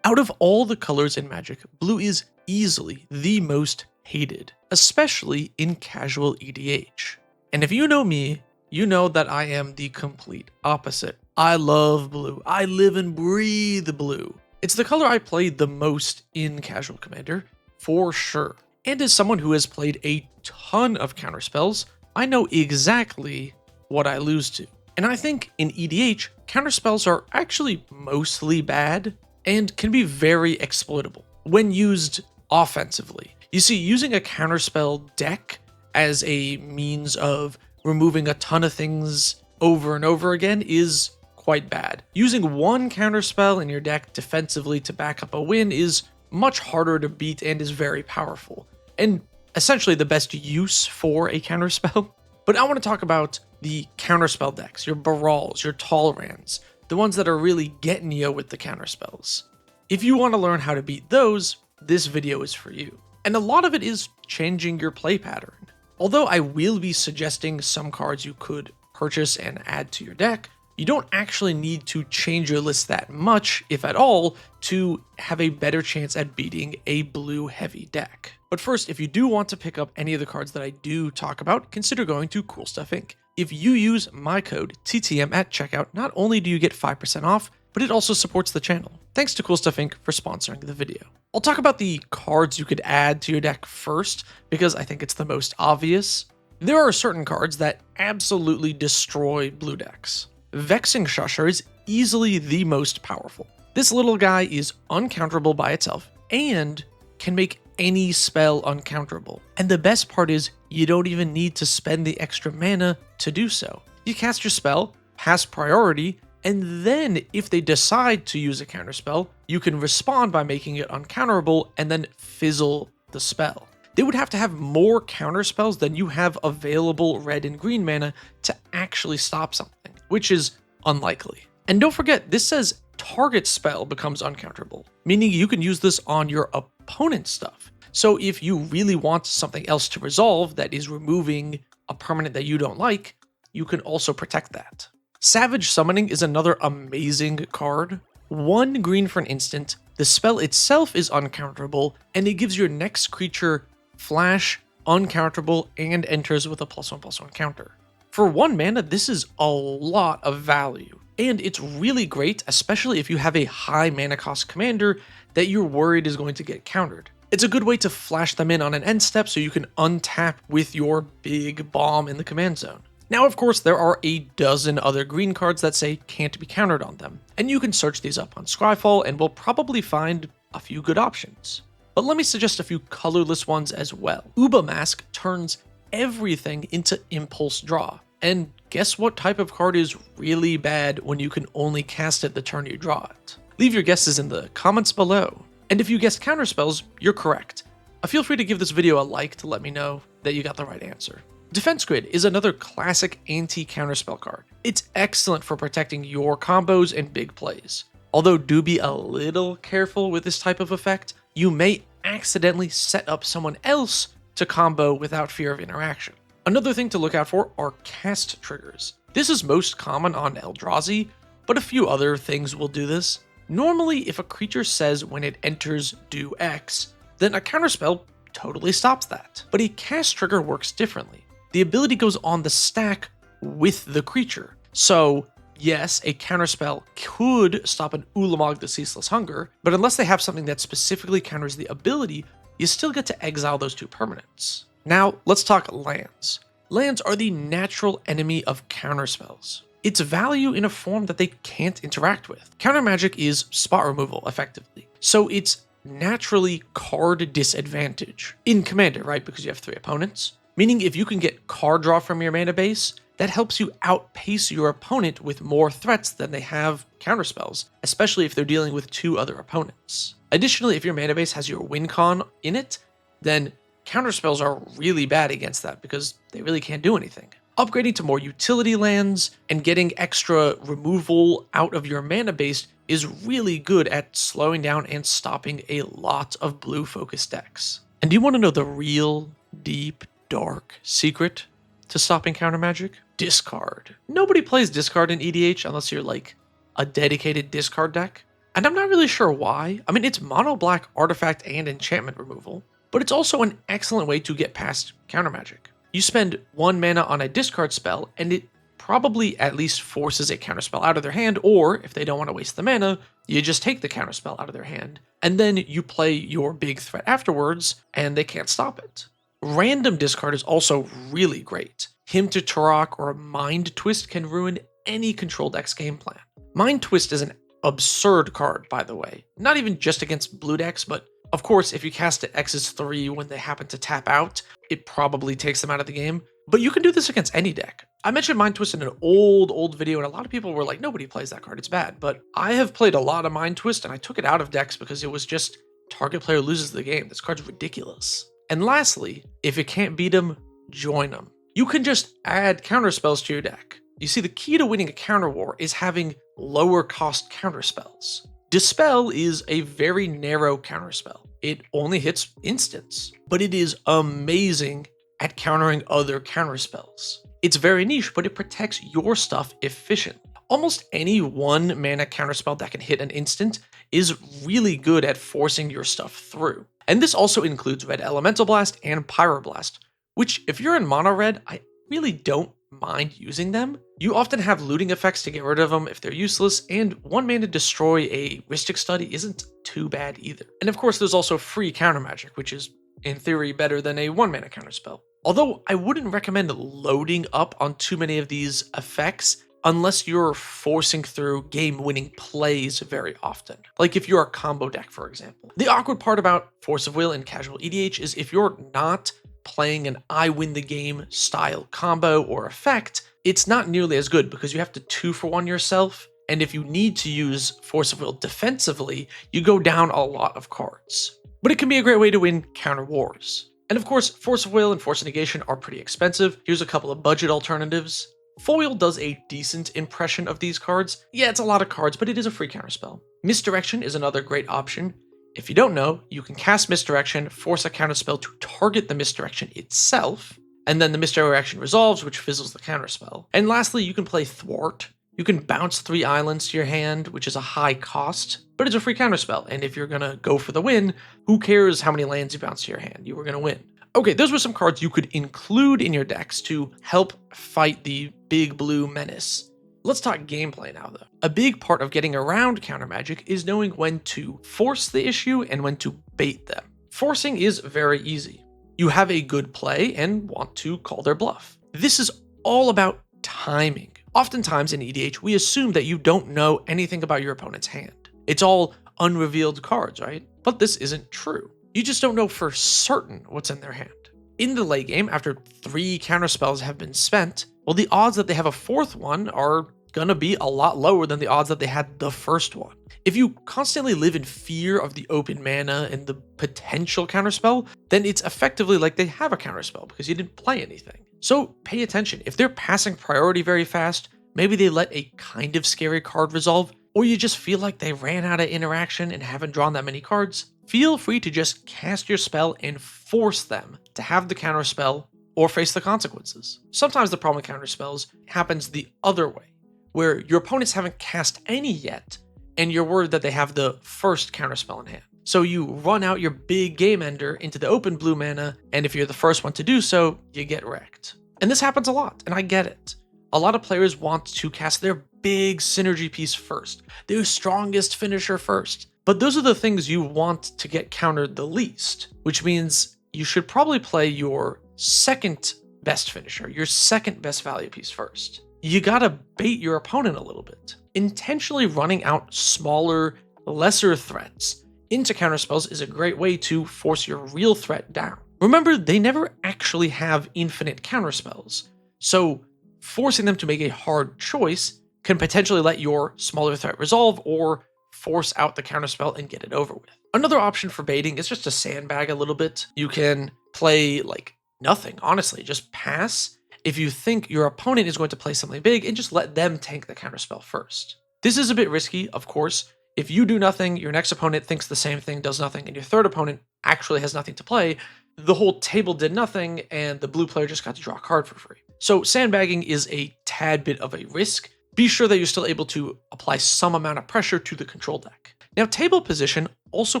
Out of all the colors in Magic, blue is easily the most hated, especially in casual EDH. And if you know me, you know that I am the complete opposite. I love blue. I live and breathe blue. It's the color I played the most in Casual Commander, for sure. And as someone who has played a ton of counterspells, I know exactly what I lose to. And I think in EDH, counterspells are actually mostly bad and can be very exploitable when used offensively. You see, using a counterspell deck as a means of removing a ton of things over and over again is quite bad. Using one counterspell in your deck defensively to back up a win is much harder to beat and is very powerful, and essentially the best use for a counterspell. But I want to talk about the counterspell decks, your Barals, your Talrans, the ones that are really getting you with the counterspells. If you want to learn how to beat those, this video is for you. And a lot of it is changing your play pattern. Although I will be suggesting some cards you could purchase and add to your deck, you don't actually need to change your list that much, if at all, to have a better chance at beating a blue heavy deck. But first, if you do want to pick up any of the cards that I do talk about, consider going to Cool Stuff Inc. If you use my code TTM at checkout, not only do you get 5% off, but it also supports the channel. Thanks to Cool Stuff Inc. for sponsoring the video. I'll talk about the cards you could add to your deck first, because I think it's the most obvious. There are certain cards that absolutely destroy blue decks. Vexing Shusher is easily the most powerful. This little guy is uncounterable by itself, and can make any spell uncounterable. And the best part is, you don't even need to spend the extra mana to do so. You cast your spell, pass priority, and then if they decide to use a counterspell, you can respond by making it uncounterable and then fizzle the spell. They would have to have more counterspells than you have available red and green mana to actually stop something, which is unlikely. And don't forget, this says target spell becomes uncounterable, meaning you can use this on your opponent's stuff. So if you really want something else to resolve that is removing a permanent that you don't like, you can also protect that. Savage Summoning is another amazing card. 1 green for an instant, the spell itself is uncounterable, and it gives your next creature flash, uncounterable, and enters with a +1/+1 counter. For 1 mana, this is a lot of value, and it's really great, especially if you have a high mana cost commander that you're worried is going to get countered. It's a good way to flash them in on an end step so you can untap with your big bomb in the command zone. Now, of course, there are a dozen other green cards that say can't be countered on them, and you can search these up on Scryfall and will probably find a few good options. But let me suggest a few colorless ones as well. Uba Mask turns everything into Impulse Draw. And guess what type of card is really bad when you can only cast it the turn you draw it? Leave your guesses in the comments below. And if you guessed counterspells, you're correct. Feel free to give this video a like to let me know that you got the right answer. Defense Grid is another classic anti-counterspell card. It's excellent for protecting your combos and big plays. Although do be a little careful with this type of effect, you may accidentally set up someone else to combo without fear of interaction. Another thing to look out for are cast triggers. This is most common on Eldrazi, but a few other things will do this. Normally, if a creature says when it enters do X, then a counterspell totally stops that. But a cast trigger works differently. The ability goes on the stack with the creature. So yes, a counterspell could stop an Ulamog the Ceaseless Hunger, but unless they have something that specifically counters the ability, you still get to exile those 2 permanents. Now, let's talk lands. Lands are the natural enemy of counterspells. It's value in a form that they can't interact with. Counter magic is spot removal, effectively. So it's naturally card disadvantage. In Commander, right? Because you have 3 opponents. Meaning if you can get card draw from your mana base, that helps you outpace your opponent with more threats than they have counterspells, especially if they're dealing with 2 other opponents. Additionally, if your mana base has your win con in it, then counterspells are really bad against that because they really can't do anything. Upgrading to more utility lands and getting extra removal out of your mana base is really good at slowing down and stopping a lot of blue-focused decks. And do you want to know the real, deep, dark secret to stopping counter magic? Discard. Nobody plays discard in EDH unless you're like a dedicated discard deck. and I'm not really sure why. I mean, it's mono black artifact and enchantment removal, but it's also an excellent way to get past counter magic. You spend 1 mana on a discard spell, and it probably at least forces a counterspell out of their hand, or if they don't want to waste the mana, you just take the counterspell out of their hand, and then you play your big threat afterwards, and they can't stop it. Random discard is also really great. Hymn to Turok or Mind Twist can ruin any control deck's game plan. Mind Twist is an absurd card, by the way. Not even just against blue decks, but of course, if you cast it X's 3 when they happen to tap out, it probably takes them out of the game. But you can do this against any deck. I mentioned Mind Twist in an old video, and a lot of people were like, nobody plays that card, it's bad. But I have played a lot of Mind Twist, and I took it out of decks because it was just target player loses the game. This card's ridiculous. And lastly, if you can't beat them, join them. You can just add counterspells to your deck. You see, the key to winning a counter war is having lower cost counterspells. Dispel is a very narrow counterspell. It only hits instants, but it is amazing at countering other counterspells. It's very niche, but it protects your stuff efficiently. Almost any 1 mana counterspell that can hit an instant is really good at forcing your stuff through. And this also includes Red Elemental Blast and Pyroblast, which if you're in mono red, I really don't mind using them. You often have looting effects to get rid of them if they're useless, and 1 mana destroy a Rhystic Study isn't too bad either. And of course, there's also free counter magic, which is in theory better than a 1 mana counterspell. Although I wouldn't recommend loading up on too many of these effects unless you're forcing through game-winning plays very often. Like if you're a combo deck, for example. The awkward part about Force of Will in casual EDH is if you're not playing an I win the game style combo or effect, it's not nearly as good because you have to 2-for-1 yourself, and if you need to use Force of Will defensively, you go down a lot of cards. But it can be a great way to win counter wars. And of course, Force of Will and Force of Negation are pretty expensive. Here's a couple of budget alternatives. Foil does a decent impression of these cards. Yeah, it's a lot of cards, but it is a free counterspell. Misdirection is another great option. If you don't know, you can cast Misdirection, force a counterspell to target the misdirection itself, and then the misdirection resolves, which fizzles the counterspell. And lastly, you can play Thwart. You can bounce 3 islands to your hand, which is a high cost, but it's a free counterspell, and if you're gonna go for the win, who cares how many lands you bounce to your hand? You were gonna win. Okay, those were some cards you could include in your decks to help fight the big blue menace. Let's talk gameplay now, though. A big part of getting around counter magic is knowing when to force the issue and when to bait them. Forcing is very easy. You have a good play and want to call their bluff. This is all about timing. Oftentimes in EDH, we assume that you don't know anything about your opponent's hand. It's all unrevealed cards, right? But this isn't true. You just don't know for certain what's in their hand. In the late game, after 3 counterspells have been spent, well, the odds that they have a 4th one are gonna be a lot lower than the odds that they had the first one. If you constantly live in fear of the open mana and the potential counterspell, then it's effectively like they have a counterspell because you didn't play anything. So pay attention. If they're passing priority very fast, maybe they let a kind of scary card resolve, or you just feel like they ran out of interaction and haven't drawn that many cards, feel free to just cast your spell and force them to have the counterspell or face the consequences. Sometimes the problem with counterspells happens the other way, where your opponents haven't cast any yet, and you're worried that they have the first counterspell in hand. So you run out your big game ender into the open blue mana, and if you're the first one to do so, you get wrecked. And this happens a lot, and I get it. A lot of players want to cast their big synergy piece first, their strongest finisher first. But those are the things you want to get countered the least, which means you should probably play your second best finisher, your second best value piece first. You gotta bait your opponent a little bit. Intentionally running out smaller, lesser threats into counterspells is a great way to force your real threat down. Remember, they never actually have infinite counterspells, so forcing them to make a hard choice can potentially let your smaller threat resolve or force out the counterspell and get it over with. Another option for baiting is just to sandbag a little bit. You can play like nothing, honestly, just pass if you think your opponent is going to play something big and just let them tank the counterspell first. This is a bit risky, of course. If you do nothing, your next opponent thinks the same thing, does nothing, and your third opponent actually has nothing to play, the whole table did nothing and the blue player just got to draw a card for free. So sandbagging is a tad bit of a risk. Be sure that you're still able to apply some amount of pressure to the control deck. Now, table position also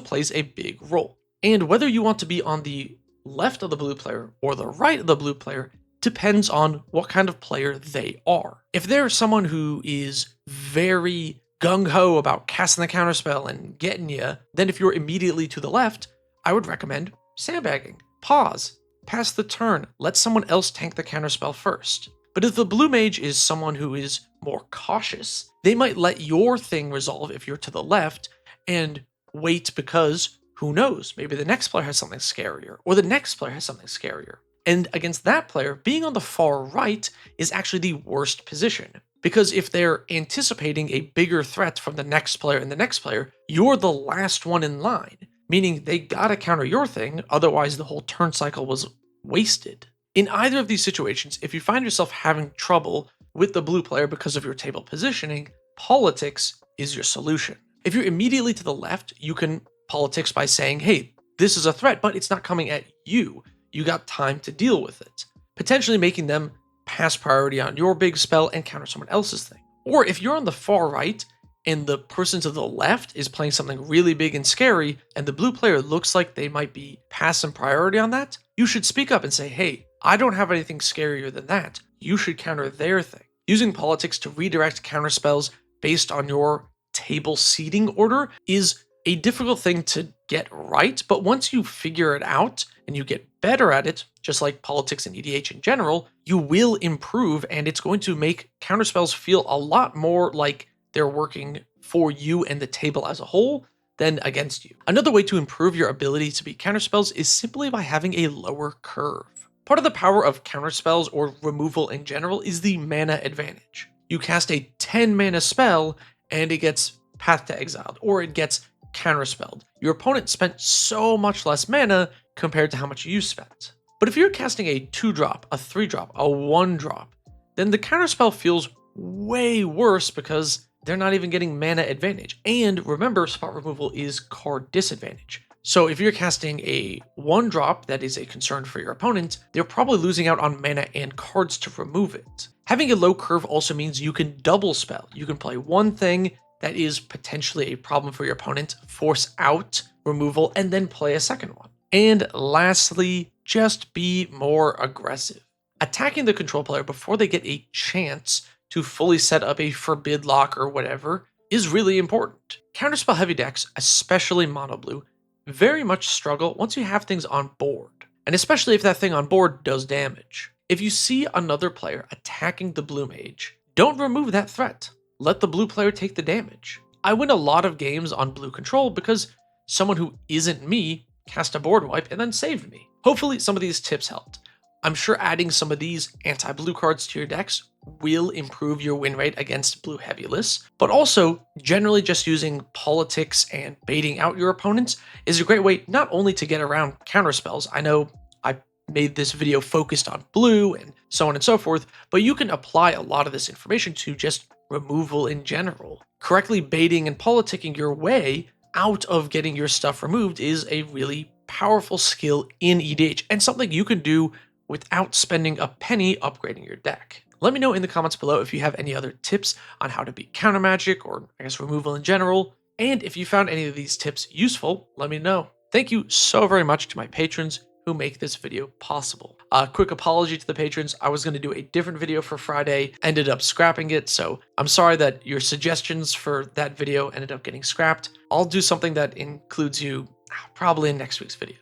plays a big role, and whether you want to be on the left of the blue player or the right of the blue player depends on what kind of player they are. If they're someone who is very gung-ho about casting the counterspell and getting you, then if you're immediately to the left, I would recommend sandbagging. Pause, pass the turn, let someone else tank the counterspell first. But if the blue mage is someone who is more cautious, they might let your thing resolve if you're to the left and wait because who knows, maybe the next player has something scarier or the next player has something scarier. And against that player, being on the far right is actually the worst position. Because if they're anticipating a bigger threat from the next player and the next player, you're the last one in line, meaning they gotta counter your thing, otherwise the whole turn cycle was wasted. In either of these situations, if you find yourself having trouble with the blue player because of your table positioning, politics is your solution. If you're immediately to the left, you can politics by saying, hey, this is a threat, but it's not coming at you. You got time to deal with it. Potentially making them pass priority on your big spell and counter someone else's thing. Or if you're on the far right and the person to the left is playing something really big and scary and the blue player looks like they might be passing priority on that, you should speak up and say, hey, I don't have anything scarier than that. You should counter their thing. Using politics to redirect counter spells based on your table seating order is a difficult thing to get right, but once you figure it out and you get better at it, just like politics and EDH in general, you will improve and it's going to make counterspells feel a lot more like they're working for you and the table as a whole than against you. Another way to improve your ability to beat counterspells is simply by having a lower curve. Part of the power of counterspells or removal in general is the mana advantage. You cast a 10 mana spell and it gets Path to Exiled, or it gets counterspelled. Your opponent spent so much less mana compared to how much you spent. But if you're casting a 2-drop, a 3-drop, a 1-drop, then the counterspell feels way worse because they're not even getting mana advantage. And remember, spot removal is card disadvantage. So if you're casting a 1-drop that is a concern for your opponent, they're probably losing out on mana and cards to remove it. Having a low curve also means you can double spell. You can play one thing that is potentially a problem for your opponent, force out removal, and then play a second one. And lastly, just be more aggressive. Attacking the control player before they get a chance to fully set up a forbid lock or whatever is really important. Counterspell heavy decks, especially mono blue, very much struggle once you have things on board, and especially if that thing on board does damage. If you see another player attacking the blue mage, don't remove that threat. Let the blue player take the damage. I win a lot of games on blue control because someone who isn't me cast a board wipe and then saved me. Hopefully some of these tips helped. I'm sure adding some of these anti-blue cards to your decks will improve your win rate against blue heavy lists, but also generally just using politics and baiting out your opponents is a great way not only to get around counterspells. I know I made this video focused on blue and so on and so forth, but you can apply a lot of this information to just removal in general. Correctly baiting and politicking your way out of getting your stuff removed is a really powerful skill in EDH and something you can do without spending a penny upgrading your deck. Let me know in the comments below if you have any other tips on how to beat counter magic or I guess removal in general. And if you found any of these tips useful, let me know. Thank you so very much to my patrons who make this video possible. A quick apology to the patrons. I was going to do a different video for Friday, ended up scrapping it, so I'm sorry that your suggestions for that video ended up getting scrapped. I'll do something that includes you probably in next week's video.